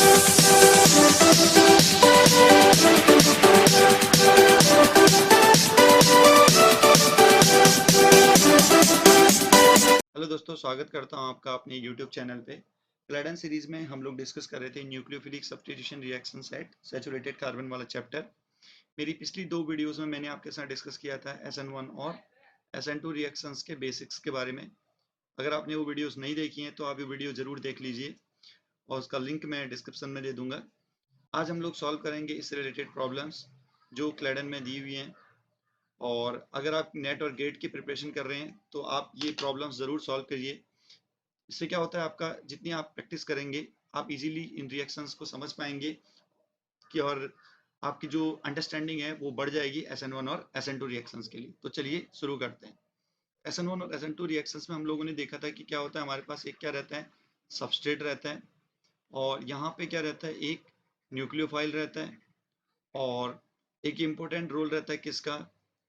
Hello दोस्तों, स्वागत करता हूं आपका अपने YouTube चैनल पे। क्लैडन सीरीज में हम लोग डिस्कस कर रहे थे nucleophilic substitution reactions at saturated carbon वाला चैप्टर। मेरी पिछली 2 वीडियोस में मैंने आपके साथ डिस्कस किया था SN1 और SN2 रिएक्शंस के बेसिक्स के बारे में। अगर आपने वो वीडियोस नहीं देखी हैं तो आप ये वीडियो जरूर देख लीजिए और उसका लिंक मैं डिस्क्रिप्शन में दे दूंगा। आज हम लोग सॉल्व करेंगे इससे रिलेटेड प्रॉब्लम्स जो क्लैडन में दी हुई हैं। और अगर आप नेट और गेट की प्रिपरेशन कर रहे हैं तो आप ये प्रॉब्लम्स ज़रूर सॉल्व करिए। इससे क्या होता है, आपका जितनी आप प्रैक्टिस करेंगे आप इजीली इन रिएक्शंस को समझ पाएंगे कि और आपकी जो अंडरस्टैंडिंग है वो बढ़ जाएगी SN1 और SN2 रिएक्शंस के लिए। तो चलिए शुरू करते हैं। SN1 और SN2 रिएक्शंस में हम लोगों ने देखा था कि क्या होता है, हमारे पास एक क्या रहता है, सबस्ट्रेट रहता है और यहाँ पे क्या रहता है, एक न्यूक्लियोफाइल रहता है और एक इम्पोर्टेंट रोल रहता है किसका,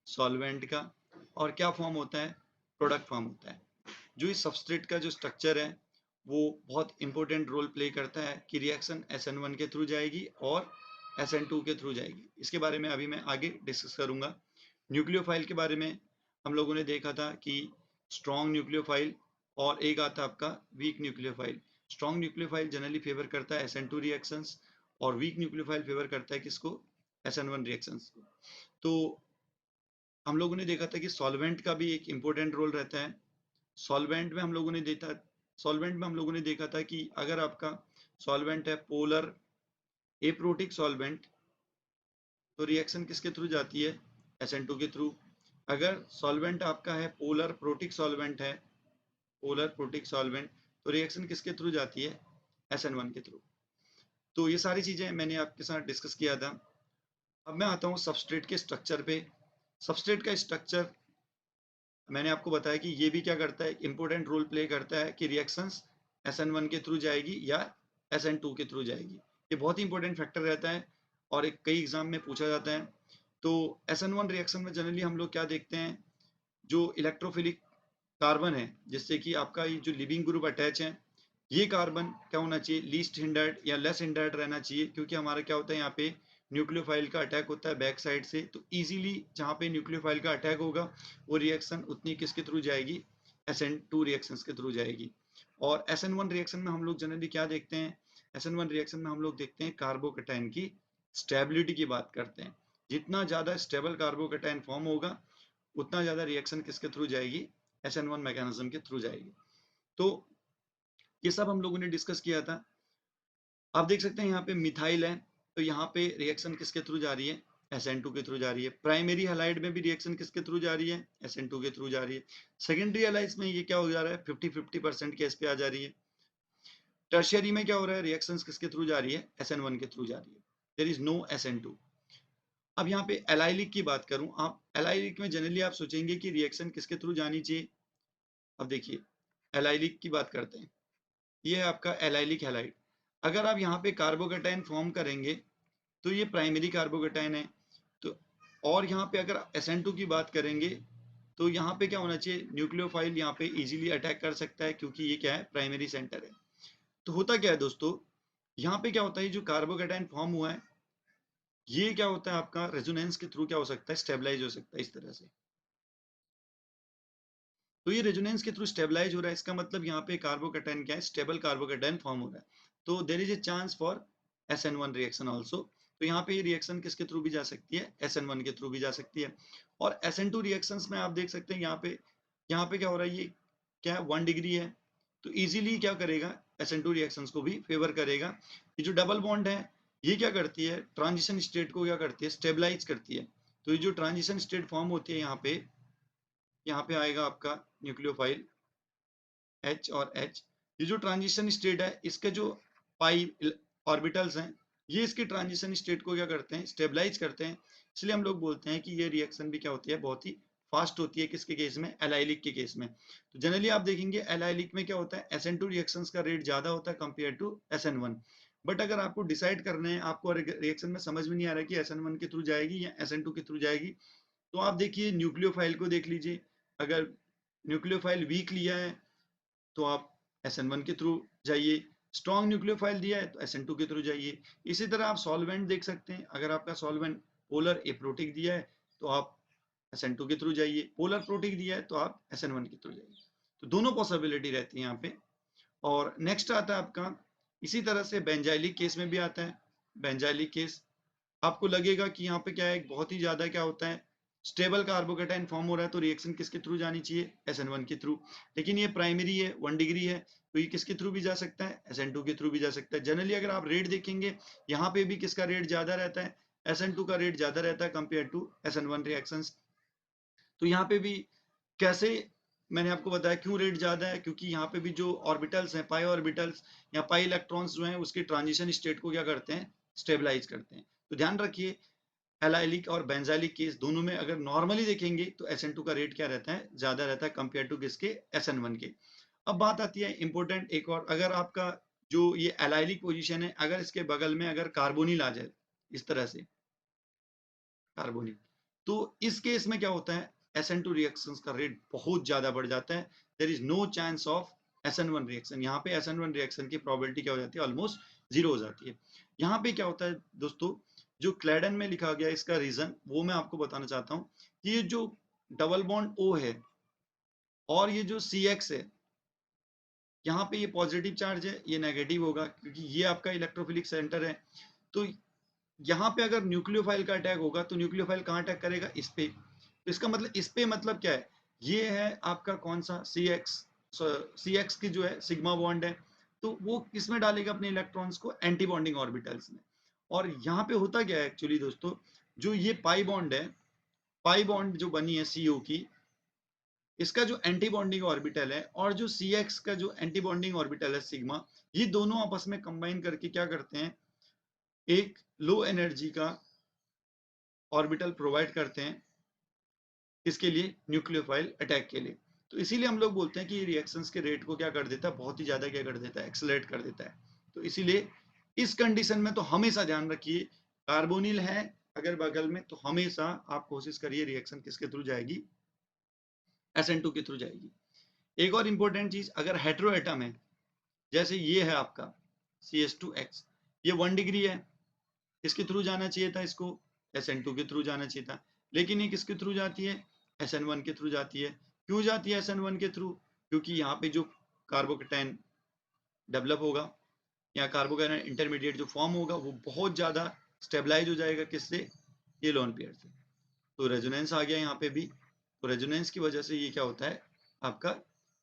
सॉल्वेंट का। और क्या फॉर्म होता है, प्रोडक्ट फॉर्म होता है। जो इस सबस्ट्रेट का जो स्ट्रक्चर है वो बहुत इंपॉर्टेंट रोल प्ले करता है कि रिएक्शन SN1 के थ्रू जाएगी और SN2 के थ्रू जाएगी। इसके बारे में अभी मैं आगे डिस्कस करूंगा। न्यूक्लियोफाइल के बारे में हम लोगों ने देखा था कि स्ट्रॉन्ग न्यूक्लियोफाइल और एक आता आपका weak nucleophile. Strong nucleophile generally favour करता है SN2 रिएक्शंस और वीक न्यूक्लियोफाइल फेवर करता है किसको, SN1 रिएक्शंस को। तो हम लोगों ने देखा था कि सॉल्वेंट का भी एक इम्पोर्टेंट रोल रहता है। सॉल्वेंट में हम लोगों ने देखा था कि अगर आपका सॉल्वेंट है पोलर एप्रोटिक सॉल्वेंट तो रिएक्शन किसके थ्रू जाती है, SN2 के थ्रू। अगर सॉल्वेंट आपका है पोलर प्रोटिक सॉल्वेंट है, पोलर प्रोटिक सॉल्वेंट, तो रिएक्शन किसके थ्रू जाती है, SN1 के थ्रू। तो ये सारी चीजें मैंने आपके साथ डिस्कस किया था। अब मैं आता हूँ सबस्ट्रेट के स्ट्रक्चर पे। सबस्ट्रेट का स्ट्रक्चर मैंने आपको बताया कि ये भी क्या करता है, इंपॉर्टेंट रोल प्ले करता है कि रिएक्शंस SN1 के थ्रू जाएगी या SN2 के थ्रू जाएगी। ये बहुत ही इंपॉर्टेंट फैक्टर रहता है और एक कई एग्जाम में पूछा जाता है। तो SN1 रिएक्शन में जनरली हम लोग क्या देखते हैं, जो इलेक्ट्रोफिलिक कार्बन है जिससे कि आपका ये जो लिविंग ग्रुप अटैच है, ये कार्बन क्या होना चाहिए, लीस्ट हिंडर्ड या लेस हिंडर्ड रहना चाहिए। क्योंकि हमारा क्या होता है, यहाँ पे न्यूक्लियोफाइल का अटैक होता है बैक साइड से, तो इजीली जहाँ पे न्यूक्लियोफाइल का अटैक होगा वो रिएक्शन उतनी किसके थ्रू जाएगी, SN2 रिएक्शंस के थ्रू जाएगी। और SN1 रिएक्शन में हम लोग जनरली क्या देखते हैं, SN1 रिएक्शन में हम लोग देखते हैं कार्बोकैटायन की स्टेबिलिटी की बात करते हैं। जितना ज्यादा स्टेबल कार्बोकैटायन फॉर्म होगा उतना ज्यादा रिएक्शन किसके थ्रू जाएगी, SN1 मैकेनिज्म के थ्रू जाएगी। तो ये सब हम लोगों ने डिस्कस किया था। आप देख सकते हैं यहाँ पे मिथाइल है, तो यहाँ पे रिएक्शन किसके थ्रू जा रही है, SN2 के थ्रू जा रही है। प्राइमरी हैलाइड में भी रिएक्शन किसके थ्रू जा रही है, SN2 के थ्रू जा रही है। सेकेंडरी हैलाइड्स में ये क्या हो जा रहा है, 50-50% केस पे आ जा रही है। टर्शियरी में क्या हो रहा है, रिएक्शंस किसके थ्रू जा रही है, SN1 के थ्रू जा रही है। There is no SN2। अब यहाँ पे एलाइलिक की बात करूं, आप एलाइलिक में जनरली आप सोचेंगे कि रिएक्शन किसके थ्रू जानी चाहिए। अब देखिए एलाइलिक की बात करते हैं, ये है आपका एलाइलिक हैलाइड। अगर आप यहाँ पे कार्बोकैटायन फॉर्म करेंगे तो ये प्राइमरी कार्बोकैटायन है। तो और यहाँ पे अगर SN2 की बात करेंगे तो यहाँ पे क्या होना चाहिए, न्यूक्लियोफाइल यहाँ पे इजीली अटैक कर सकता है क्योंकि ये क्या है, प्राइमरी सेंटर है। तो होता क्या है दोस्तों, यहाँ पे क्या होता है, जो कार्बोकैटायन फॉर्म हुआ है ये क्या होता है, आपका रेजोनेंस के थ्रू क्या हो सकता है, स्टेबलाइज हो सकता है इस तरह से। तो ये रेजोनेंस के थ्रू स्टेबलाइज हो रहा है, इसका मतलब यहाँ पे कार्बोकैटायन क्या है, स्टेबल कार्बोकैटायन फॉर्म हो रहा है। तो there is a chance for SN1 reaction also. तो यहाँ पे ये रिएक्शन किसके थ्रू भी जा सकती है, SN1 के थ्रू भी जा सकती है। और SN2 रिएक्शंस में आप देख सकते हैं यहाँ पे क्या हो रहा है, ये क्या है, 1 डिग्री है। तो इजीली क्या करेगा, SN2 रिएक्शंस को भी फेवर करेगा। ये जो डबल बॉन्ड है ये क्या करती है, ट्रांजिशन स्टेट को क्या करती है, स्टेबलाइज करती है। तो ये जो ट्रांजिशन स्टेट फॉर्म होती है यहाँ पे आएगा आपका न्यूक्लियोफाइल H और H। ये जो ट्रांजिशन स्टेट है इसके जो पाई ऑर्बिटल्स हैं ये इसके ट्रांजिशन स्टेट को क्या करते हैं, स्टेबलाइज करते हैं। इसलिए हम लोग बोलते हैं कि ये रिएक्शन भी क्या होती है, बहुत ही फास्ट होती है। किसके केस में, एलाइलिक के केस में। तो जनरली आप देखेंगे एलाइलिक में क्या होता है, SN2 रिएक्शंस का रेट ज्यादा होता है कंपेयर टू SN1। बट अगर आपको डिसाइड करना है, आपको रिएक्शन में समझ में नहीं आ रहा है कि SN1 के थ्रू जाएगी या SN2 के थ्रू जाएगी, तो आप देखिए न्यूक्लियोफाइल को देख लीजिए। अगर न्यूक्लियोफाइल वीक लिया है तो आप SN1 के थ्रू जाइए। स्ट्रॉन्ग न्यूक्लियोफाइल दिया है तो SN2 के थ्रू जाइए। इसी तरह आप सॉल्वेंट देख सकते हैं, अगर आपका सॉल्वेंट पोलर एप्रोटिक दिया है तो आप SN2 के थ्रू जाइए, पोलर प्रोटिक दिया है तो आप SN1 के थ्रू जाइए। तो दोनों पॉसिबिलिटी रहती है यहाँ पे। और नेक्स्ट आता है आपका, इसी तरह से बेंजाइलिक केस में भी आता है। बेंजाइलिक केस आपको लगेगा कि यहाँ पे क्या है, बहुत ही ज्यादा क्या होता है, स्टेबल कार्बोकेटाइन फॉर्म हो रहा है, तो रिएक्शन किसके थ्रू जानी चाहिए, SN1 के थ्रू। लेकिन ये प्राइमरी है, 1 डिग्री है, तो ये किसके थ्रू भी जा सकता है, SN2 के थ्रू भी जा सकता है। जनरली अगर आप रेट देखेंगे, यहाँ पे भी किसका रेट ज्यादा रहता है, SN2 का रेट ज्यादा रहता है कंपेयर टू SN1 रिएक्शंस। तो यहाँ पे भी कैसे, मैंने आपको बताया क्यों रेट ज्यादा है, क्योंकि यहाँ पे भी जो ऑर्बिटल्स हैं, पाई ऑर्बिटल्स या पाई इलेक्ट्रॉन्स जो हैं, उसके ट्रांजिशन स्टेट को क्या करते हैं, स्टेबलाइज करते हैं। तो ध्यान रखिए, एलाइलिक और बेंजाइलिक केस दोनों में अगर नॉर्मली देखेंगे तो SN2 का रेट क्या रहता है, ज्यादा रहता है कंपेयर टू किसके, SN1 के। अब बात आती है इंपॉर्टेंट एक और, अगर आपका जो ये एलाइलिक पोजीशन है, अगर इसके बगल में अगर कार्बोनिल आ जाए, इस तरह से कार्बोनिल, तो इस केस में क्या होता है, SN2 रिएक्शंस का रेट बहुत ज्यादा बढ़ जाता है। There is no chance of SN1 reaction. यहाँ पे SN1 रिएक्शन की प्रोबेबिलिटी क्या हो जाती है, ऑलमोस्ट जीरो हो जाती है। यहाँ पे क्या होता है दोस्तों, जो क्लैडन में लिखा गया इसका रीजन वो मैं आपको बताना चाहता हूँ कि ये जो डबल बॉन्ड O है और ये जो CX है, यहाँ पे ये पॉजिटिव चार्ज है, ये नेगेटिव होगा क्योंकि ये आपका इलेक्ट्रोफिलिक सेंटर है। तो यहाँ पे अगर न्यूक्लियोफाइल का अटैक होगा तो न्यूक्लियोफाइल कहाँ अटैक करेगा, इस पे। तो इसका मतलब, इस पे मतलब क्या है, ये है आपका कौन सा, CX की जो है सिग्मा बॉन्ड है, तो वो किसमें डालेगा अपने इलेक्ट्रॉन्स को, एंटी बॉन्डिंग ऑर्बिटल्स में। और यहाँ पे होता क्या है एक्चुअली दोस्तों, जो ये पाई बॉन्ड है, पाई बॉन्ड जो बनी है CO की, इसका जो एंटी बॉन्डिंग ऑर्बिटल है और जो CX का जो एंटी बॉन्डिंग ऑर्बिटल है सिग्मा, ये दोनों आपस में कंबाइन करके क्या करते हैं, एक लो एनर्जी का ऑर्बिटल प्रोवाइड करते हैं, इसके लिए, न्यूक्लियोफाइल अटैक के लिए। तो इसीलिए हम लोग बोलते हैं कि ये रिएक्शंस के रेट को क्या कर देता है, बहुत ही ज्यादा क्या कर देता है, एक्सेलरेट कर देता है। तो इसीलिए इस कंडीशन में तो हमेशा ध्यान रखिए, कार्बोनिल है अगर बगल में तो हमेशा आप कोशिश करिए रिएक्शन किसके थ्रू जाएगी, SN2 के थ्रू जाएगी। एक और इंपॉर्टेंट चीज, अगर हेटेरो एटम है, जैसे ये है आपका CH2X, ये 1 डिग्री है, किसके थ्रू जाना चाहिए था इसको, SN2 के थ्रू जाना चाहिए था। लेकिन ये किसके थ्रू जाती है, SN1 के थ्रू जाती है। क्यों जाती है SN1 के थ्रू, क्योंकि यहाँ पे जो कार्बोकेटाइन डेवलप होगा या कार्बोकेटाइन इंटरमीडिएट जो फॉर्म होगा वो बहुत ज्यादा स्टेबलाइज हो जाएगा, किससे, ये लोन पेयर से। तो रेजोनेंस आ गया यहाँ पे भी, तो रेजोनेंस की वजह से ये क्या होता है, आपका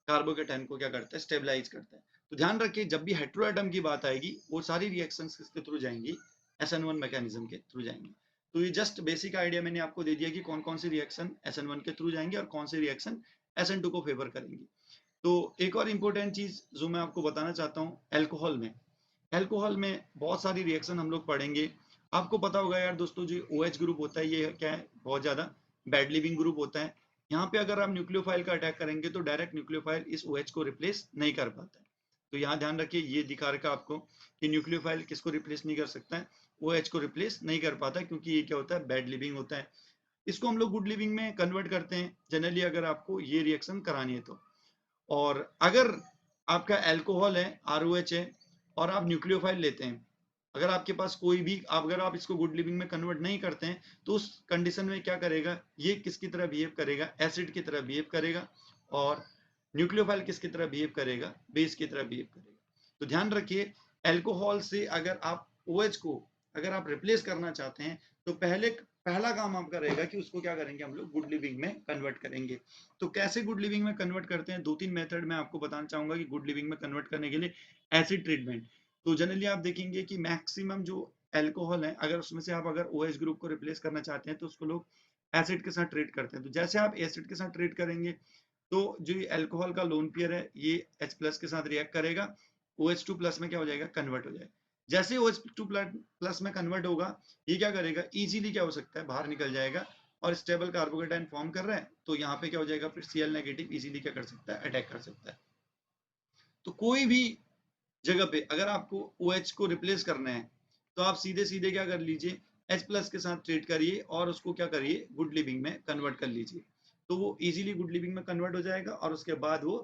कार्बोकेटाइन को क्या करता है, स्टेबलाइज करता है। तो ध्यान रखिए, जब भी हेटेरो एटम की बात आएगी वो सारी रिएक्शंस किसके थ्रू जाएंगी, SN1 मैकेनिज्म के थ्रू जाएंगी। तो ये जस्ट बेसिक आइडिया मैंने आपको दे दिया कि कौन कौन सी रिएक्शन SN1 के थ्रू जाएंगे और कौन सी रिएक्शन SN2 को फेवर करेंगी। तो एक और इंपॉर्टेंट चीज जो मैं आपको बताना चाहता हूँ, एल्कोहल में, एल्कोहल में बहुत सारी रिएक्शन हम लोग पढ़ेंगे। आपको पता होगा यार दोस्तों, जो OH ग्रुप होता है ये क्या है, बहुत ज्यादा बैड लिविंग ग्रुप होता है। यहाँ पे अगर आप न्यूक्लियोफाइल का अटैक करेंगे तो डायरेक्ट न्यूक्लियोफाइल इस OH को रिप्लेस नहीं कर पाता है। तो यहाँ ध्यान रखिए, ये दिखा रखा आपको कि न्यूक्लियोफाइल किसको रिप्लेस नहीं कर सकता है, OH को रिप्लेस नहीं कर पाता, क्योंकि ये क्या होता है, बैड लिविंग होता है। इसको हम लोग गुड लिविंग में कन्वर्ट करते हैं जनरली, अगर आपको ये रिएक्शन करानी है तो। और अगर आपका एल्कोहल है, ROH है, और आप न्यूक्लियोफाइल लेते हैं, अगर आपके पास कोई भी, अगर आप इसको गुड लिविंग में कन्वर्ट नहीं करते हैं, तो उस कंडीशन में क्या करेगा, ये किसकी तरह बिहेव करेगा, एसिड की तरह बिहेव करेगा, और न्यूक्लियोफाइल किसकी तरह बिहेव करेगा, बेस की तरह बिहेव करेगा। तो ध्यान रखिए, एल्कोहल से अगर आप OH को अगर आप रिप्लेस करना चाहते हैं तो पहला काम आपका रहेगा कि उसको क्या करेंगे, हम लोग गुड लिविंग में कन्वर्ट करेंगे। तो कैसे गुड लिविंग में कन्वर्ट करते हैं, 2-3 मेथड मैं आपको बताना चाहूंगा कि गुड लिविंग में कन्वर्ट करने के लिए। एसिड ट्रीटमेंट, तो जनरली आप देखेंगे कि मैक्सिमम जो एल्कोहल है, अगर उसमें से आप अगर OH ग्रुप को रिप्लेस करना चाहते हैं तो उसको लोग एसिड के साथ ट्रीट करते हैं। तो जैसे आप एसिड के साथ ट्रीट करेंगे तो जो ये एल्कोहल का लोन पेयर है ये H+ के साथ रिएक्ट करेगा, OH2+ में क्या हो जाएगा, कन्वर्ट हो जाएगा। जैसे OH2+ में कन्वर्ट होगा, ये क्या करेगा, इजीली क्या हो सकता है, बाहर निकल जाएगा और स्टेबल कार्बोकेटाइन फॉर्म कर रहा है, तो यहाँ पे क्या हो जाएगा, फिर Cl नेगेटिव इजीली क्या कर सकता है, अटैक कर सकता है। तो कोई भी जगह पे अगर आपको OH को रिप्लेस करना है तो आप सीधे सीधे क्या कर लीजिए, H+ के साथ ट्रीट करिए और उसको क्या करिए, गुड लिविंग में कन्वर्ट कर लीजिए। तो वो इजीली गुड लिविंग में कन्वर्ट हो जाएगा और उसके बाद वो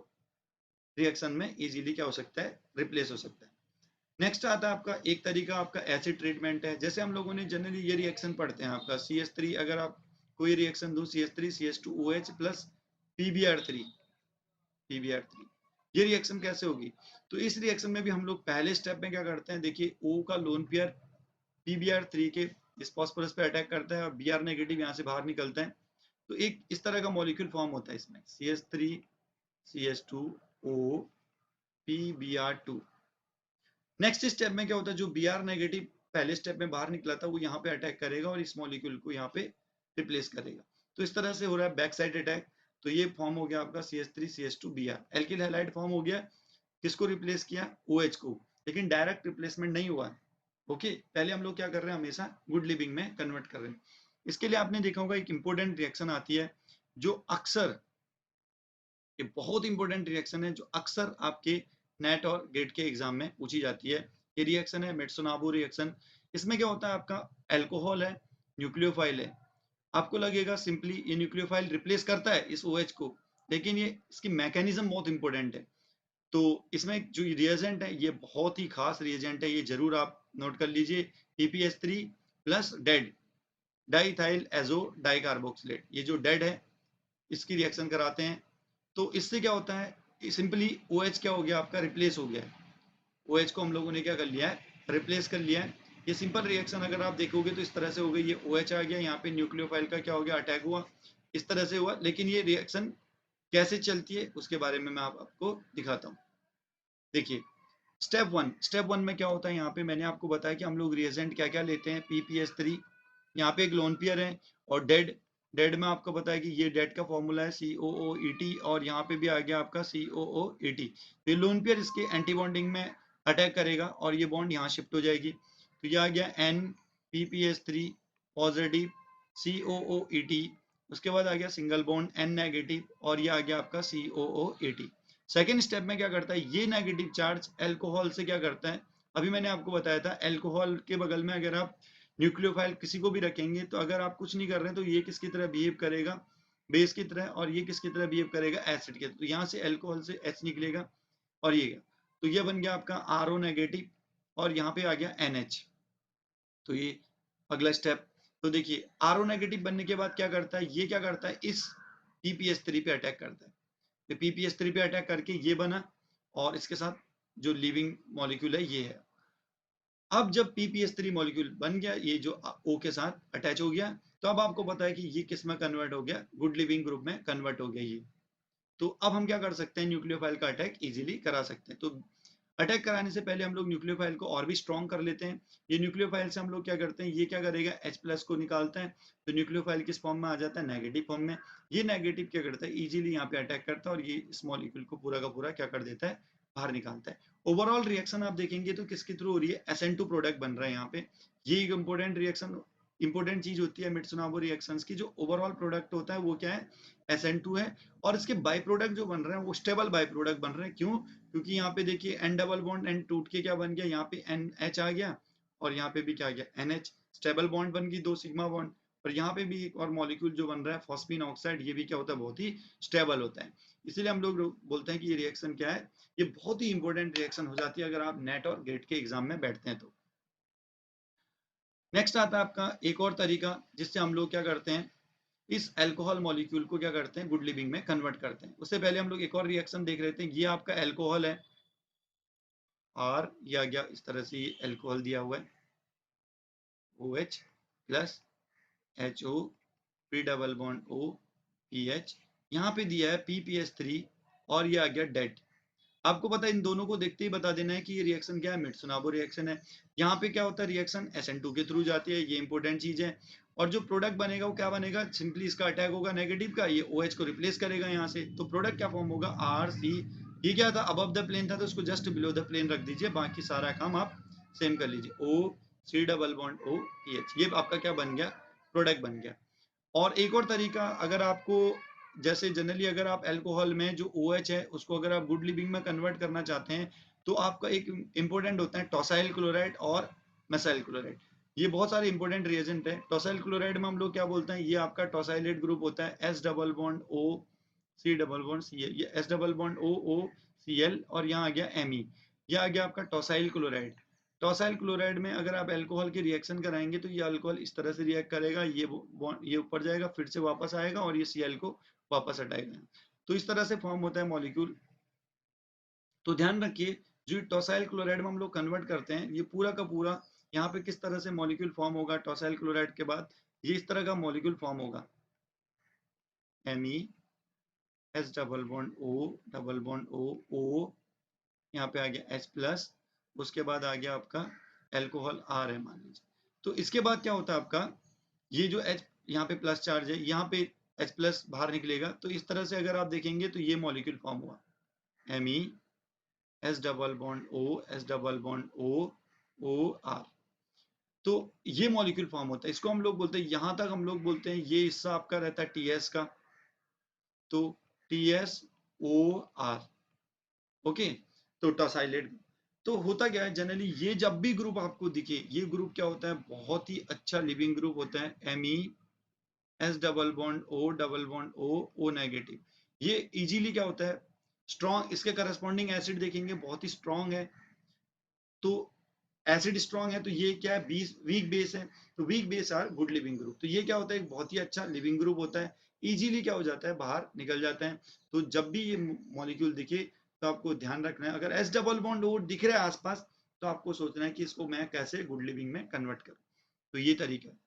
रिएक्शन में इजीली क्या हो सकता है, रिप्लेस हो सकता है। नेक्स्ट आता है आपका एक तरीका आपका एसिड ट्रीटमेंट है। जैसे हम लोगों ने जनरली ये रिएक्शन पढ़ते हैं आपका CH3, अगर आप कोई रिएक्शन दूं CH3 CH2OH प्लस PbR3 ये रिएक्शन कैसे होगी? तो इस रिएक्शन में भी हम लोग पहले स्टेप में क्या करते हैं, देखिए O का लोन पेयर PbR3 के इस फॉस्फोरस पे अटैक करता है और Br नेगेटिव यहाँ से बाहर निकलता है। तो एक इस तरह का मॉलिक्यूल फॉर्म होता है इसमें CH3 CH2O PbR2। Next step में क्या होता है, जो Br नेगेटिव पहले स्टेप में बाहर निकला था वो यहाँ पे अटैक करेगा और इस मॉलिक्यूल को यहाँ पे रिप्लेस करेगा। तो इस तरह से हो रहा है बैक साइड अटैक। तो ये फॉर्म हो गया आपका CH3 CH2 Br। Alkyl halide form हो गया, किसको रिप्लेस किया, OH को, लेकिन डायरेक्ट रिप्लेसमेंट नहीं हुआ है। ओके, पहले हम लोग क्या कर रहे हैं, हमेशा गुड लिविंग में कन्वर्ट कर रहे हैं। इसके लिए आपने देखा होगा एक इंपॉर्टेंट रिएक्शन आती है जो अक्सर, ये बहुत इंपॉर्टेंट रिएक्शन है जो अक्सर आपके नेट और गेट के एग्जाम में पूछी जाती है। ये रिएक्शन है मेट्सुनाबो रिएक्शन। इसमें क्या होता है, आपका अल्कोहल है, न्यूक्लियोफाइल है। आपको लगेगा सिंपली ये न्यूक्लियोफाइल रिप्लेस करता है इस OH को, लेकिन ये इसकी मैकेनिज्म बहुत इंपॉर्टेंट है। तो इसमें जो रिएजेंट है ये बहुत ही खास रिएजेंट है, ये जरूर आप नोट कर लीजिए। PPS3 plus dead diethyl azo dicarboxylate, ये जो डेड है इसकी रिएक्शन कराते हैं। तो इससे क्या होता है, सिंपली OH क्या हो गया आपका, रिप्लेस हो गया है। OH को हम लोगों ने क्या कर लिया है, रिप्लेस कर लिया है। ये सिंपल रिएक्शन अगर आप देखोगे तो इस तरह से हो गई, ये OH आ गया, यहाँ पे न्यूक्लियोफाइल का क्या हो गया, अटैक हुआ, इस तरह से हुआ। लेकिन ये रिएक्शन कैसे चलती है उसके बारे में मैं आपको दिखाता हूँ। देखिए स्टेप वन में क्या होता है, यहाँ पे मैंने आपको बताया कि हम लोग रिएजेंट क्या क्या लेते हैं। PPS3, यहाँ पे एक लोन पेयर है, और डेड में आपको पता है कि ये डेड का फॉर्मूला है COOET, और यहाँ पे भी आ गया आपका COOET। तो ये लोन पेयर इसके एंटी बॉन्डिंग में अटैक करेगा और ये बॉन्ड यहाँ शिफ्ट हो जाएगी। तो ये आ गया NPPS3 पॉजिटिव COOET, उसके बाद आ गया सिंगल बॉन्ड N नेगेटिव, और ये आ गया आपका COOET। सेकेंड स्टेप में क्या करता है, ये नेगेटिव चार्ज अल्कोहल से क्या करता है, अभी मैंने आपको बताया था अल्कोहल के बगल में अगर आप न्यूक्लियोफाइल किसी को भी रखेंगे तो अगर आप कुछ नहीं कर रहे हैं तो ये किसकी तरह बिहेव करेगा, बेस की तरह, और ये किसकी तरह बिहेव करेगा, एसिड के। तो यहाँ से अल्कोहल से H निकलेगा और ये गया, तो ये बन गया आपका RO नेगेटिव, और यहाँ पे आ गया NH। तो ये अगला स्टेप। तो देखिए RO नेगेटिव बनने के बाद क्या करता है, ये क्या करता है, इस PPS3 पे अटैक करता है। तो PPS3 पे अटैक करके ये बना, और इसके साथ जो लिविंग मॉलिक्यूल है ये है। अब जब PPS3 मॉलिक्यूल बन गया, ये जो O के साथ अटैच हो गया, तो अब आपको पता है कि ये किस में कन्वर्ट हो गया, गुड लिविंग ग्रुप में कन्वर्ट हो गया ये। तो अब हम क्या कर सकते हैं, न्यूक्लियोफाइल का अटैक इजीली करा सकते हैं। तो अटैक कराने से पहले हम लोग न्यूक्लियोफाइल को और भी स्ट्रॉन्ग कर लेते हैं। ये न्यूक्लियोफाइल से हम लोग क्या करते हैं, ये क्या करेगा, H+ को निकालते हैं, तो न्यूक्लियोफाइल किस फॉर्म में आ जाता है, नेगेटिव फॉर्म में। ये नेगेटिव क्या करता है, इजीली यहाँ पे अटैक करता है और ये इस मॉलिक्यूल को पूरा का पूरा क्या कर देता है, बाहर निकालता है। ओवरऑल रिएक्शन आप देखेंगे तो किसके थ्रू हो रही है, SN2 प्रोडक्ट बन रहा है यहाँ पे। ये एक इंपॉर्टेंट रिएक्शन, इंपॉर्टेंट चीज होती है मित्सुनाबो रिएक्शंस की, जो ओवरऑल प्रोडक्ट होता है वो क्या है, SN2 है। और इसके बाई प्रोडक्ट जो बन रहे हैं वो स्टेबल बाई प्रोडक्ट बन रहे हैं। क्यों, क्योंकि यहाँ पे देखिए N डबल बॉन्ड N टूट के क्या बन गया, यहाँ पे NH आ गया, और यहाँ पे भी क्या आ गया, NH। स्टेबल बॉन्ड बन गई 2 सिग्मा बॉन्ड। और यहाँ पे भी एक और मॉलिक्यूल जो बन रहा है फॉस्फीन ऑक्साइड, ये भी क्या होता है, बहुत ही स्टेबल होता है। इसीलिए हम लोग बोलते हैं कि ये रिएक्शन क्या है, ये बहुत ही इंपॉर्टेंट रिएक्शन हो जाती है अगर आप नेट और गेट के एग्जाम में बैठते हैं तो। नेक्स्ट आता है आपका एक और तरीका जिससे हम लोग क्या करते हैं, इस अल्कोहल मॉलिक्यूल को क्या करते हैं, गुड लिविंग में कन्वर्ट करते हैं। उससे पहले हम लोग एक और रिएक्शन देख रहे थे। ये आपका अल्कोहल है R, ये आ गया इस तरह से, ये अल्कोहल दिया हुआ है OH plus HO P double bond O PH, यहाँ पे दिया है PPS3, और ये आ गया डेड। आपको पता है इन दोनों को देखते ही बता देना है कि ये रिएक्शन क्या है, मित्सुनाबो रिएक्शन है। यहाँ पे क्या होता है, रिएक्शन SN2 के थ्रू जाती है, ये इंपॉर्टेंट चीज है। और जो प्रोडक्ट बनेगा वो क्या बनेगा, सिंपली इसका अटैक होगा नेगेटिव का, ये OH को रिप्लेस करेगा यहाँ से। तो प्रोडक्ट क्या फॉर्म होगा, RC। ये क्या था, अबव द प्लेन था तो उसको जस्ट बिलो द प्लेन रख दीजिए, बाकी सारा काम आप सेम कर लीजिए। OC डबल बॉन्ड OPH, ये आपका क्या बन गया, प्रोडक्ट बन गया। और एक और तरीका, अगर आपको जैसे जनरली अगर आप अल्कोहल में जो OH है उसको अगर आप गुड लिविंग में कन्वर्ट करना चाहते हैं तो आपका एक इंपॉर्टेंट होता है टॉसाइल क्लोराइड और मेसाइल क्लोराइड। ये बहुत सारे इंपॉर्टेंट रिएजेंट है। टॉसाइल क्लोराइड में हम लोग क्या बोलते हैं, ये आपका टॉसाइलेट ग्रुप होता है, S double bond O C double bond Cl, ये S double bond O O Cl, और यहाँ आ गया Me, ये आ गया आपका टॉसाइल क्लोराइड। टॉसाइल क्लोराइड में अगर आप अल्कोहल की रिएक्शन कराएंगे तो ये अल्कोहल इस तरह से रिएक्ट करेगा, ये ऊपर जाएगा, फिर से वापस आएगा और ये Cl को वापस हटाएगा। तो इस तरह से फॉर्म होता है मॉलिक्यूल। तो ध्यान रखिए, जो टॉसाइल क्लोराइड में हम लोग कन्वर्ट करते हैं, ये पूरा का पूरा यहाँ पे किस तरह से मॉलिक्यूल फॉर्म होगा टॉसाइल क्लोराइड के बाद, ये इस तरह का मॉलिक्यूल फॉर्म होगा, Me, H double bond O, यहाँ पे आ गया H+, उसके बाद आ गया आपका एल्कोहल R है मान लीजिए। तो इसके बाद क्या होता है आपका, ये जो H यहाँ पे प्लस चार्ज है, यहाँ पे H+ बाहर निकलेगा। तो इस तरह से अगर आप देखेंगे तो ये मॉलिक्यूल फॉर्म हुआ, Me, H double bond O, R। तो ये मॉलिक्यूल फॉर्म होता है, इसको हम लोग बोलते हैं, यहां तक हम लोग बोलते हैं ये हिस्सा आपका रहता है TS का, तो TSOR, ओके। तो टॉसाइलेट। तो होता क्या है जनरली, ये जब भी ग्रुप आपको दिखे, ये ग्रुप क्या होता है, बहुत ही अच्छा लिविंग ग्रुप होता है। Me, H double bond O negative. ये इजीली क्या होता है, स्ट्रॉन्ग, इसके करस्पॉन्डिंग एसिड देखेंगे बहुत ही स्ट्रॉन्ग है। तो एसिड स्ट्रॉन्ग है तो ये क्या है, वीक बेस है, तो weak base are good leaving group. तो ये क्या होता है, एक बहुत ही अच्छा लिविंग ग्रुप होता है, इजीली क्या हो जाता है, बाहर निकल जाता है। तो जब भी ये मॉलिक्यूल दिखे तो आपको ध्यान रखना है, अगर एस डबल बॉन्ड ओ दिख रहा है आसपास, तो आपको सोचना है कि इसको मैं कैसे गुड लिविंग में कन्वर्ट करूं। तो ये तरीका है।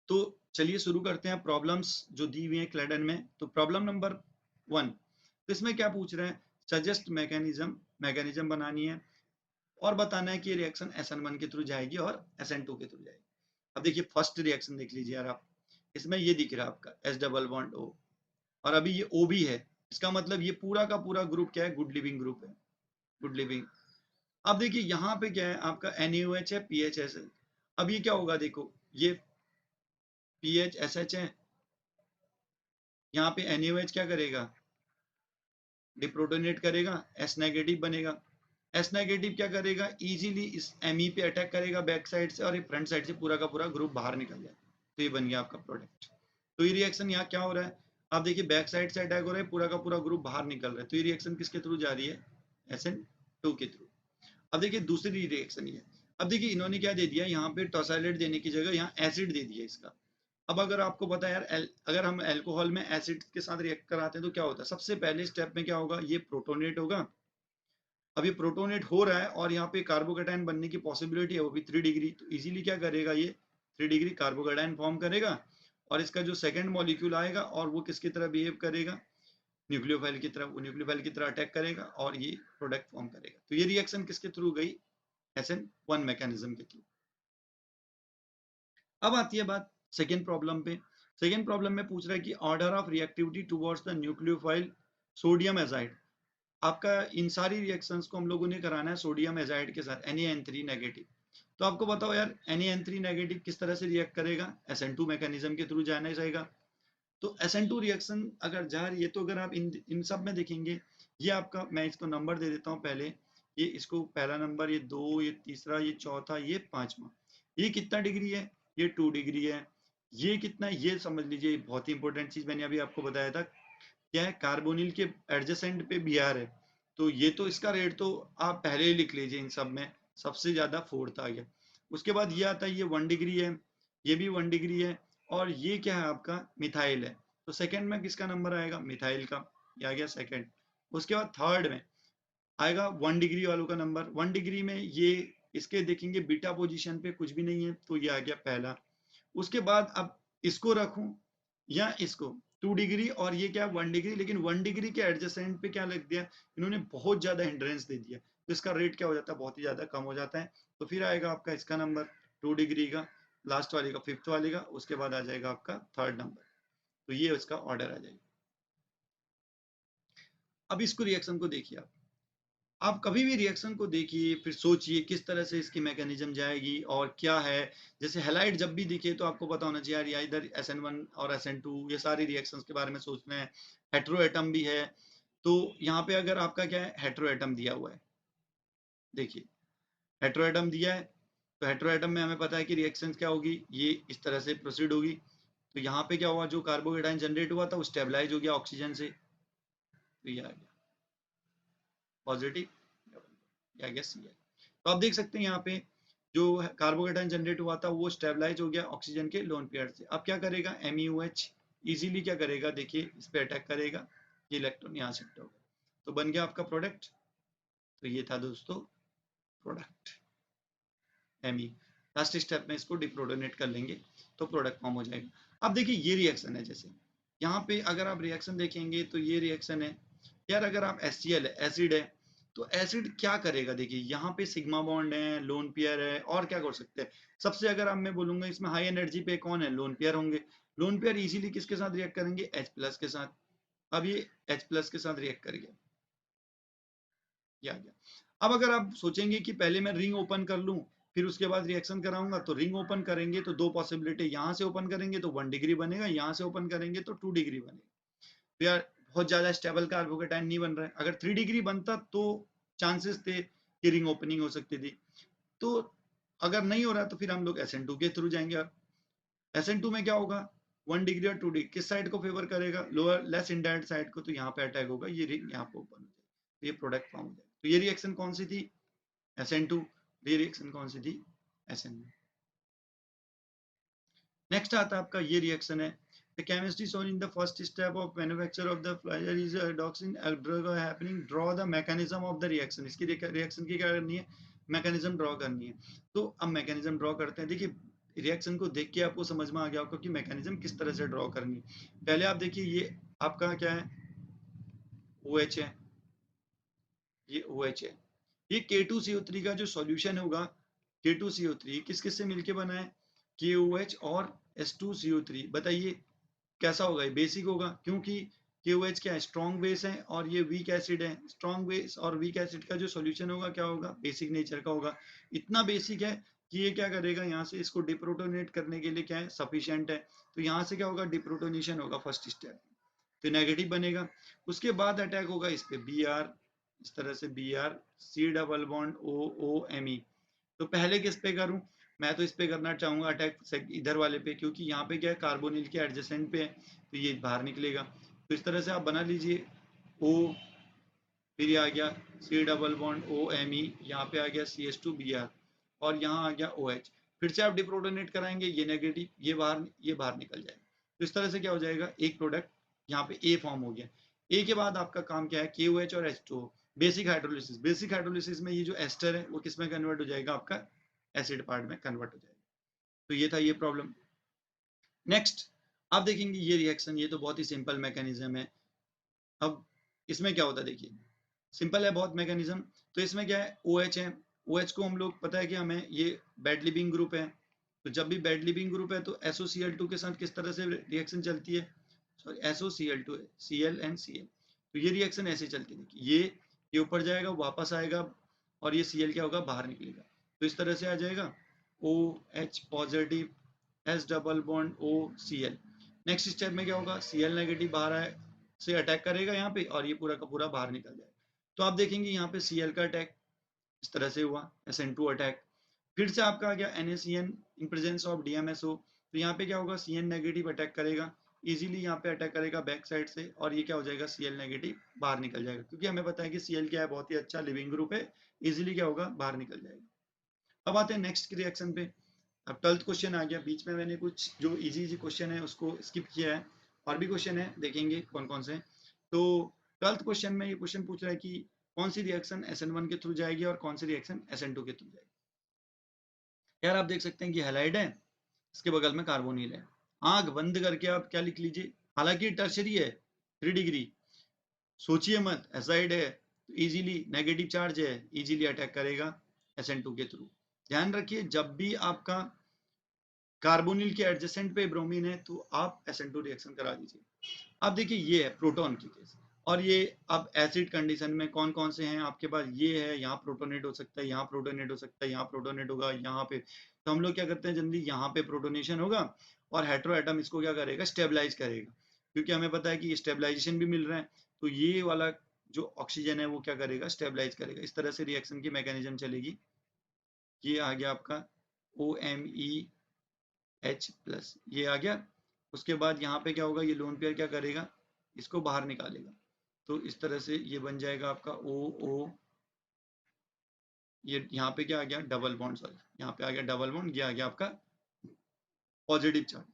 तो चलिए शुरू करते हैं प्रॉब्लम्स जो दी हुई है क्लैडन में। तो प्रॉब्लम नंबर 1, तो इसमें क्या पूछ रहे हैं, सजेस्ट मैकेनिज्म बनानी है और बताना है कि ये रिएक्शन SN1 के थ्रू जाएगी और SN2 के थ्रू जाएगी। अब देखिए फर्स्ट रिएक्शन देख लीजिए यार आप, इसमें ये दिख रहा है आपका H डबल बॉन्ड O, और अभी ये O भी है, इसका मतलब ये पूरा का पूरा ग्रुप क्या है, गुड लिविंग ग्रुप है, गुड लिविंग। अब देखिए यहाँ पे क्या है आपका NaOH है, PHS है। अब ये क्या होगा, देखो ये PHSH है, यहाँ पे NaOH क्या करेगा, डिप्रोटोनेट करेगा, S नेगेटिव बनेगा। S नेगेटिव क्या करेगा, इजीली इस Me पे अटैक करेगा बैक साइड से, और ये फ्रंट साइड से पूरा का पूरा ग्रुप बाहर निकल जाए। तो ये बन गया आपका प्रोडक्ट। तो ये रिएक्शन यहाँ क्या हो रहा है, आप देखिए बैक साइड से अटैक हो रहा है, पूरा का पूरा ग्रुप बाहर निकल रहा है। तो ये रिएक्शन किसके थ्रू जा रही है, SN2 के थ्रू। अब देखिए दूसरी रिएक्शन ये, अब देखिए इन्होंने क्या दे दिया, यहाँ पे टॉसाइलेट देने की जगह यहाँ एसिड दे दिया इसका। अब अगर आपको पता है यार, अगर हम अल्कोहल में एसिड के साथ रिएक्ट कराते हैं तो क्या होता है, सबसे पहले स्टेप में क्या होगा, ये प्रोटोनेट होगा। अब ये प्रोटोनेट हो रहा है और यहाँ पे कार्बोकेटाइन बनने की पॉसिबिलिटी है, वो भी 3 डिग्री। तो इजीली क्या करेगा, ये 3 डिग्री कार्बोकेटाइन फॉर्म करेगा, और इसका जो सेकंड मॉलिक्यूल आएगा और वो किसकी तरह बिहेव करेगा, न्यूक्लियोफाइल की तरह, वो न्यूक्लियोफाइल की तरह अटैक करेगा और ये प्रोडक्ट फॉर्म करेगा। तो ये रिएक्शन किसके थ्रू गई, SN1 मैकेनिज्म के थ्रू। अब आती है बात सेकेंड प्रॉब्लम पे। सेकेंड प्रॉब्लम में पूछ रहा है कि order of reactivity towards the nucleophile sodium azide. आपका इन सारी रिएक्शंस को हम लोगों ने कराना है सोडियम एजाइड के साथ, NaN3 नेगेटिव। तो आपको बताओ यार, NaN3 नेगेटिव किस तरह से रिएक्ट करेगा, SN2 मैकेनिज्म के थ्रू जाना जाएगा। तो SN2 रिएक्शन अगर जा रही है, तो अगर आप इन सब में देखेंगे, ये आपका, मैं इसको नंबर दे देता हूँ पहले, ये इसको पहला नंबर, ये 2, ये तीसरा, ये चौथा, ये पांचवा। ये कितना डिग्री है, ये 2 डिग्री है। ये कितना है, ये समझ लीजिए, बहुत ही इंपॉर्टेंट चीज मैंने अभी आपको बताया था, क्या है, कार्बोनिल के एडजेसेंट पे Br है। तो ये तो इसका रेट तो आप पहले ही लिख लीजिए, इन सब में सबसे ज्यादा 4th आ गया। उसके बाद ये आता है, ये 1 डिग्री है, ये भी 1 डिग्री है, और ये क्या है आपका मिथाइल है। तो सेकंड में किसका नंबर आएगा, मिथाइल का, ये आ गया सेकंड। उसके बाद थर्ड में आएगा 1 डिग्री वालों का नंबर। 1 डिग्री में ये इसके देखेंगे बीटा पोजीशन पे कुछ भी नहीं है, तो ये आ गया पहला। उसके बाद अब इसको रखूं या इसको, 2 डिग्री और ये क्या 1 डिग्री, लेकिन 1 डिग्री के एडजेसेंट पे क्या लग दिया, इन्होंने बहुत ज्यादा हिंड्रेंस दे दिया, तो इसका रेट क्या हो जाता है, बहुत ही ज्यादा कम हो जाता है। तो फिर आएगा आपका इसका नंबर 2 डिग्री का, लास्ट वाले का, फिफ्थ वाले का, उसके बाद आ जाएगा आपका थर्ड नंबर। तो ये उसका ऑर्डर आ जाएगा। अब इसको रिएक्शन को देखिए आप कभी भी रिएक्शन को देखिए, फिर सोचिए किस तरह से इसकी मैकेनिज्म जाएगी और क्या है। जैसे हेलाइड जब भी दिखे तो आपको पता होना चाहिए यार, या इधर SN1 और SN2, ये सारी रिएक्शंस के बारे में सोचना है। हेट्रो एटम भी है, तो यहाँ पे अगर आपका क्या है, हेट्रो एटम दिया हुआ है, देखिए हेट्रो एटम दिया है, तो हेट्रो एटम में हमें पता है कि रिएक्शन क्या होगी, ये इस तरह से प्रोसीड होगी। तो यहाँ पे क्या हुआ, जो कार्बोकेटाइन जनरेट हुआ था वो स्टेबलाइज हो गया ऑक्सीजन से, तो ये आ गया पॉजिटिव, या गया Cl। तो आप देख सकते हैं यहाँ पे जो कार्बोकेटायन जनरेट हुआ था वो स्टेबलाइज हो गया ऑक्सीजन के लोन पेयर से। अब क्या करेगा, MeOH इजीली क्या करेगा, देखिए इस पे अटैक करेगा, ये इलेक्ट्रॉन यहाँ शिफ्ट होगा, तो बन गया आपका प्रोडक्ट। तो ये था दोस्तों प्रोडक्ट Me। लास्ट स्टेप में इसको डिप्रोटोनेट कर लेंगे तो प्रोडक्ट फॉर्म हो जाएगा। अब देखिए ये रिएक्शन है, जैसे यहाँ पे अगर आप रिएक्शन देखेंगे तो ये रिएक्शन है यार, अगर आप HCl है, एसिड है, तो एसिड क्या करेगा, देखिए यहाँ पे सिग्मा बॉन्ड है, लोन पेयर है, और क्या कर सकते हैं। सबसे अगर आप मैं बोलूंगा इसमें हाई एनर्जी पे कौन है, लोन पेयर होंगे। लोन पेयर इजीली किसके साथ रिएक्ट करेंगे, H+ के साथ। अब ये H+ के साथ रिएक्ट कर गया, ये आ गया। अब अगर आप सोचेंगे कि पहले मैं रिंग ओपन कर लूं फिर उसके बाद रिएक्शन कराऊंगा, तो रिंग ओपन करेंगे तो दो पॉसिबिलिटी, यहाँ से ओपन करेंगे तो 1 डिग्री बनेगा, यहाँ से ओपन करेंगे तो 2 डिग्री बनेगा। तो यार बहुत ज्यादा स्टेबल कार्बोकेटाइन नहीं बन रहा है। अगर 3 डिग्री बनता तो चांसेस थे कि रिंग ओपनिंग हो सकती थी। तो अगर नहीं हो रहा तो फिर हम लोग SN2 के थ्रू जाएंगे। SN2 में क्या होगा, 1 डिग्री और 2 डिग्री किस साइड को फेवर करेगा, लोअर लेस इंडायरेक्ट साइड को, तो यहाँ पे अटैक होगा, ये रिंग यहाँ पे ओपन हो जाएगा, तो ये प्रोडक्ट फॉर्म हो जाएगा। तो ये रिएक्शन कौन सी थी, SN2। ये रिएक्शन कौन सी थी, SN1। नेक्स्ट आता है आपका ये रिएक्शन है, the chemistry shown in the first step of manufacture of the flyer is a redoxin drug happening, draw the mechanism of the reaction। इसकी रिएक्शन की क्या करनी है, मैकेनिज्म ड्रॉ करनी है। तो अब मैकेनिज्म ड्रॉ करते हैं, देखिए रिएक्शन को देख के आपको समझ में आ गया होगा कि मैकेनिज्म किस तरह से ड्रॉ करनी है। पहले आप देखिए ये आपका क्या है, OH है, ये OH है, ये K2CO3 का जो सॉल्यूशन होगा, K2CO3 किस किस से मिलके बना है, KOH और H2CO3। बताइए कैसा होगा, ये बेसिक होगा, क्योंकि KOH क्या है, स्ट्रॉन्ग बेस है, और ये वीक एसिड है। स्ट्रॉन्ग बेस और वीक एसिड का जो सॉल्यूशन होगा क्या होगा, बेसिक नेचर का होगा। इतना बेसिक है कि ये क्या करेगा, यहाँ से इसको डिप्रोटोनेट करने के लिए क्या है, सफिशिएंट है। तो यहाँ से क्या होगा, डिप्रोटोनेशन होगा फर्स्ट स्टेप, तो नेगेटिव बनेगा। उसके बाद अटैक होगा इस पे Br, इस तरह से Br, C double bond O, O, Me। तो पहले किस पे करूं, मैं तो इस पे करना चाहूंगा अटैक इधर वाले पे, क्योंकि यहाँ पे क्या है, कार्बोनिल के एडजेसेंट पे है, तो ये बाहर निकलेगा। तो इस तरह से आप बना लीजिए O, फिर ये आ गया C double bond O, Me, यहाँ पे आ गया CH2Br, और यहाँ आ गया OH। फिर से आप डिप्रोटोनेट कराएंगे, ये नेगेटिव, ये बाहर निकल जाएगा। तो इस तरह से क्या हो जाएगा, एक प्रोडक्ट यहाँ पे A फॉर्म हो गया। A के बाद आपका काम क्या है, KOH और H2O, basic hydrolysis. Basic hydrolysis में ये जो एस्टर है वो किस में कन्वर्ट हो जाएगा, आपका एसिड पार्ट में कन्वर्ट हो जाएगा। तो ये था ये प्रॉब्लम। नेक्स्ट आप देखेंगे ये रिएक्शन, ये तो बहुत ही सिंपल मैकेनिज्म है। अब इसमें क्या होता है, देखिए सिंपल है बहुत मैकेनिज्म। तो इसमें क्या है, OH है, OH को हम लोग पता है कि हमें ये बेड लिविंग ग्रुप है, तो जब भी बेड लिविंग ग्रुप है तो SOCl2 के साथ किस तरह से रिएक्शन चलती है, सॉरी SOCl2 है, Cl एंड Cl। तो ये रिएक्शन ऐसे चलती है, देखिए ये ऊपर जाएगा, वापस आएगा, और ये Cl क्या होगा, बाहर निकलेगा। तो इस तरह से आ जाएगा OH positive, H double bond O, Cl। Next step में क्या होगा, Cl नेगेटिव बाहर आए से अटैक करेगा यहाँ पे, और ये पूरा का पूरा बाहर निकल जाएगा। तो आप देखेंगे यहाँ पे Cl का अटैक इस तरह से हुआ, SN2 अटैक। फिर से आपका आ गया NaCN in presence of DMSO। तो यहाँ पे क्या होगा, Cn नेगेटिव अटैक करेगा, इजीली यहाँ पे अटैक करेगा बैक साइड से, और ये क्या हो जाएगा, Cl नेगेटिव बाहर निकल जाएगा, क्योंकि हमें पता है कि Cl क्या है, बहुत ही अच्छा लिविंग ग्रुप है, इजीली क्या होगा, बाहर निकल जाएगा। अब आते हैं नेक्स्ट रिएक्शन पे। अब 12th क्वेश्चन आ गया, बीच में मैंने कुछ जो इजी क्वेश्चन है उसको स्किप किया है, और भी क्वेश्चन है, देखेंगे कौन कौन से। तो 12th क्वेश्चन में ये क्वेश्चन पूछ रहा है कि कौन सी रिएक्शन SN1 के थ्रू जाएगी और कौन सी रिएक्शन SN2 के थ्रू जाएगी। यार आप देख सकते हैं कि हैलाइड है, इसके बगल में कार्बोनिल है। आंख बंद करके आप क्या लिख लीजिए, हालांकि टर्शरी है 3 डिग्री, सोचिए मत, एसाइड है तो इजीली नेगेटिव चार्ज है, इजीली अटैक करेगा SN2 के थ्रू। ध्यान रखिए जब भी आपका कार्बोनिल के एडजेसेंट पे ब्रोमीन है तो आप SN2 रिएक्शन करा दीजिए। अब देखिए ये है प्रोटॉन की केस, और ये अब एसिड कंडीशन में कौन कौन से हैं आपके पास, ये है, यहाँ प्रोटोनेट हो सकता है, यहाँ प्रोटोनेट हो सकता है, यहाँ प्रोटोनेट होगा, यहाँ पे। तो हम लोग क्या करते हैं, जल्दी यहाँ पे प्रोटोनेशन होगा, और हेटेरो एटम इसको क्या करेगा, स्टेबलाइज करेगा, क्योंकि हमें पता है कि स्टेबलाइजेशन भी मिल रहा है। तो ये वाला जो ऑक्सीजन है वो क्या करेगा, स्टेबलाइज करेगा। इस तरह से रिएक्शन की मैकेनिज्म चलेगी। ये आ गया आपका OMeH+, ये आ गया। उसके बाद यहाँ पे क्या होगा, ये लोन पेयर क्या करेगा, इसको बाहर निकालेगा। तो इस तरह से ये बन जाएगा आपका OO, ये यहाँ पे क्या आ गया, डबल बॉन्ड, सॉरी यहाँ पे आ गया डबल बॉन्ड, ये आ गया आपका पॉजिटिव चार्ज।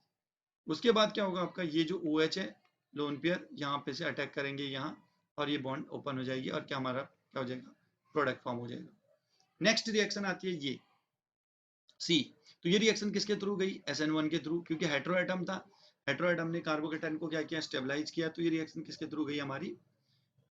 उसके बाद क्या होगा आपका, ये जो OH है लोन पेयर यहाँ पे से अटैक करेंगे यहाँ, और ये बॉन्ड ओपन हो जाएगी, और क्या हमारा क्या हो जाएगा, प्रोडक्ट फॉर्म हो जाएगा। नेक्स्ट रिएक्शन आती है ये सी। तो ये रिएक्शन किसके थ्रू गई, SN1 के थ्रू, क्योंकि हेटेरो एटम था, हेटेरो एटम ने कार्बोकेटाइन को क्या किया, स्टेबलाइज किया। तो ये रिएक्शन किसके थ्रू गई हमारी,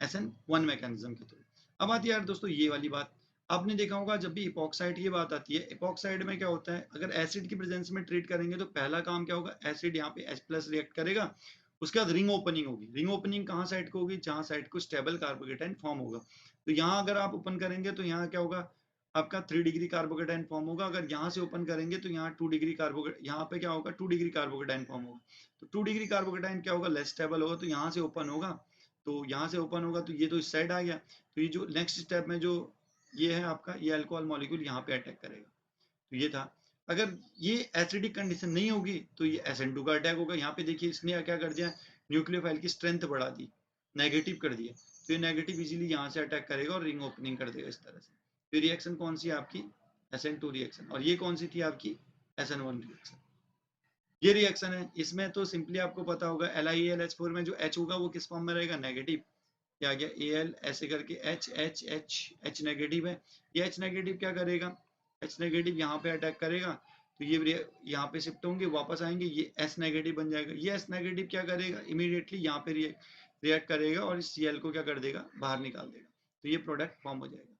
SN1 मैकेनिज्म के थ्रू। अब आती है यार दोस्तों ये वाली बात, आपने देखा होगा जब भी इपॉक्साइड की बात आती है, इपॉक्साइड में क्या होता है, अगर एसिड की प्रेजेंस में ट्रीट करेंगे तो पहला काम क्या होगा, एसिड यहाँ पे H+ रिएक्ट करेगा, उसके बाद रिंग ओपनिंग होगी। रिंग ओपनिंग कहाँ साइड को होगी, जहाँ साइड को स्टेबल कार्बोकेटाइन फॉर्म होगा। तो यहाँ अगर आप ओपन करेंगे तो यहाँ क्या होगा आपका 3 डिग्री कार्बोकेटाइन फॉर्म होगा। अगर यहाँ से ओपन करेंगे तो यहाँ 2 डिग्री कार्बोकेटाइन, यहाँ पे क्या होगा 2 डिग्री कार्बोकेटाइन फॉर्म होगा। तो 2 डिग्री कार्बोकेटाइन क्या होगा, लेस स्टेबल होगा, तो यहाँ से ओपन होगा। तो यहाँ से ओपन होगा तो ये तो इस साइड आ गया। तो ये जो नेक्स्ट स्टेप में जो ये है आपका, ये अल्कोहल मॉलिक्यूल यहाँ पे अटैक करेगा। तो ये था। अगर ये एसिडिक कंडीशन नहीं होगी तो ये SN2 का अटैक होगा। यहाँ पे देखिए इसने क्या कर दिया, न्यूक्लियोफाइल की स्ट्रेंथ बढ़ा दी, नेगेटिव कर दिया। तो ये नेगेटिव इजीली यहाँ से अटैक करेगा और रिंग ओपनिंग कर देगा इस तरह से। तो रिएक्शन कौन सी है आपकी, SN2 रिएक्शन, और ये कौन सी थी आपकी, SN1 रिएक्शन। ये रिएक्शन है, इसमें तो सिंपली आपको पता होगा LiAlH4 में जो H होगा वो किस फॉर्म में रहेगा, नेगेटिव। क्या आ गया Al ऐसे करके H नेगेटिव है। ये H नेगेटिव क्या करेगा, H नेगेटिव यहाँ पे अटैक करेगा, तो ये यहाँ पे शिफ्ट होंगे, वापस आएंगे, ये S नेगेटिव बन जाएगा। ये S नेगेटिव क्या करेगा, इमीडिएटली यहाँ पे रिएक्ट करेगा और इस Cl को क्या कर देगा, बाहर निकाल देगा। तो ये प्रोडक्ट फॉर्म हो जाएगा।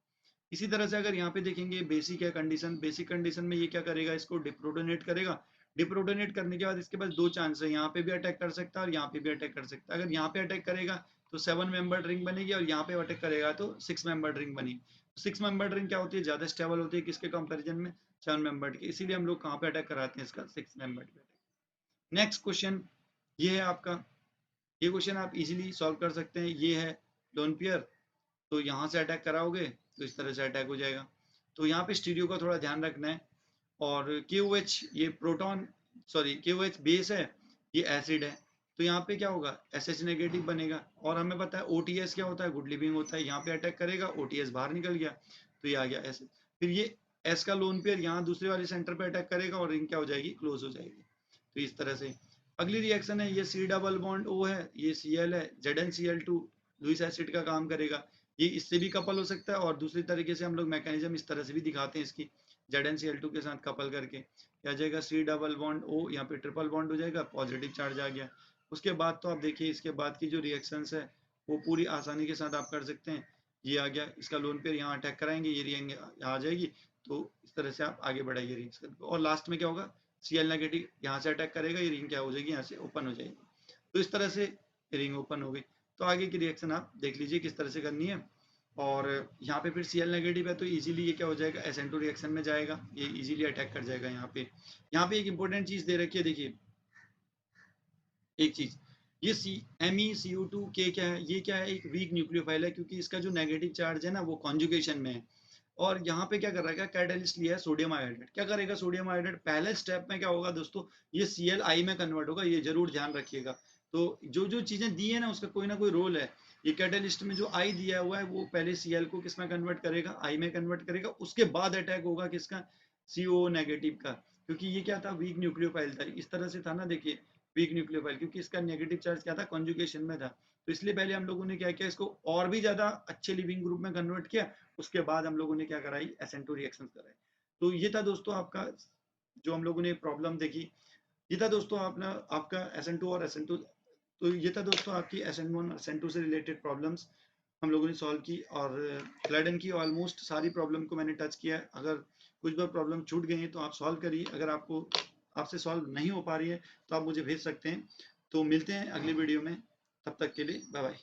इसी तरह से अगर यहाँ पे देखेंगे बेसिक है कंडीशन, बेसिक कंडीशन में ये क्या करेगा, इसको डिप्रोटोनेट करेगा। डिप्रोटोनेट करने के बाद इसके पास दो चांस है, यहाँ पे भी अटैक कर सकता है और यहाँ पे भी अटैक कर सकता है। अगर यहाँ पे अटैक करेगा तो 7 मेंबर्ड रिंग बनेगी, और यहाँ पे अटैक करेगा तो 6 मेंबर्ड रिंग बनेगी। 6 मेंबर्ड रिंग क्या होती है, ज्यादा स्टेबल होती है किसके कंपैरिजन में, 7 मेंबर्ड के। इसीलिए हम लोग कहाँ पे अटैक कराते हैं, इसका 6 मेंबर्ड पे अटैक। नेक्स्ट क्वेश्चन ये है आपका, ये क्वेश्चन आप इजीली सॉल्व कर सकते हैं। ये है लोन पेयर, तो यहाँ से अटैक कराओगे तो इस तरह से अटैक हो जाएगा। तो यहाँ पे स्टीरियो का थोड़ा ध्यान रखना है। और KOH ये प्रोटॉन, सॉरी KOH बेस है, ये एसिड है। तो यहाँ पे क्या होगा, SH नेगेटिव बनेगा। और हमें पता है OTS क्या होता है, गुड लिविंग होता है। यहाँ पे अटैक करेगा, OTS बाहर निकल गया, तो ये आ गया एसिड। फिर ये S का लोन पेयर यहाँ दूसरे वाले सेंटर पे अटैक करेगा और रिंग क्या हो जाएगी, क्लोज हो जाएगी। तो इस तरह से अगली रिएक्शन है, ये C डबल बॉन्ड O है, ये Cl है, ZnCl2 लुईस एसिड का काम करेगा। ये इससे भी कपल हो सकता है, और दूसरी तरीके से हम लोग मैकेनिज्म इस तरह से भी दिखाते हैं इसकी, ZnCl2 के साथ कपल करके क्या जाएगा, C डबल बॉन्ड O, यहाँ पे ट्रिपल बॉन्ड हो जाएगा, पॉजिटिव चार्ज आ गया। उसके बाद तो आप देखिए इसके बाद की जो रिएक्शंस है वो पूरी आसानी के साथ आप कर सकते हैं। ये आ गया, इसका लोन पेयर यहाँ अटैक कराएंगे, ये रिंग आ जाएगी। तो इस तरह से आप आगे बढ़ाइए रिएक्शन को। और लास्ट में क्या होगा, Cl नेगेटिव यहाँ से अटैक करेगा, ये रिंग क्या हो जाएगी, यहाँ से ओपन हो जाएगी। तो इस तरह से रिंग ओपन हो गई। तो आगे की रिएक्शन आप देख लीजिए किस तरह से करनी है। और यहाँ पे फिर Cl नेगेटिव है तो इजीली ये क्या हो जाएगा, SN2 रिएक्शन में जाएगा, ये इजीली अटैक कर जाएगा। यहाँ पे एक इंपॉर्टेंट चीज दे रखी है, देखिए एक चीज, ये MECO2K क्या है, ये क्या है, एक वीक न्यूक्लियोफाइल है, क्योंकि इसका जो नेगेटिव चार्ज है ना वो कॉन्जुगेशन में है। और यहाँ पे क्या कर रहा है, कैटालिस्ट लिया है सोडियम आयोडाइड। क्या करेगा सोडियम आयोडाइड, पहले स्टेप में क्या होगा दोस्तों, ये Cl में कन्वर्ट होगा, ये जरूर ध्यान रखिएगा। तो जो जो चीजें दी है ना उसका कोई ना कोई रोल है। ये कैटालिस्ट में जो I दिया हुआ है वो पहले Cl को किस में कन्वर्ट करेगा, I में कन्वर्ट करेगा, उसके बाद अटैक होगा किसका, CO नेगेटिव का। क्योंकि ये क्या था, वीक न्यूक्लियोफाइल था, इस तरह से था ना, देखिए वीक न्यूक्लियोफाइल, क्योंकि इसका नेगेटिव चार्ज क्या था, कॉन्जुगेशन में था। तो इसलिए पहले हम लोगों ने क्या किया, इसको और भी ज्यादा अच्छे लिविंग ग्रुप में कन्वर्ट किया। उसके बाद हम लोगों ने क्या कराई, SN2 रिएक्शंस कराई। तो ये था दोस्तों आपका जो हम लोगों ने प्रॉब्लम देखी। ये था दोस्तों अपना आपका SN2 और SN2। तो ये था दोस्तों आपकी SN1 और SN2 से रिलेटेड प्रॉब्लम्स हम लोगों ने सॉल्व की। और क्लैडन की ऑलमोस्ट सारी प्रॉब्लम को मैंने टच किया है। अगर कुछ बार प्रॉब्लम छूट गई है तो आप सॉल्व करिए, अगर आपसे सॉल्व नहीं हो पा रही है तो आप मुझे भेज सकते हैं। तो मिलते हैं अगली वीडियो में, तब तक के लिए बाय बाय।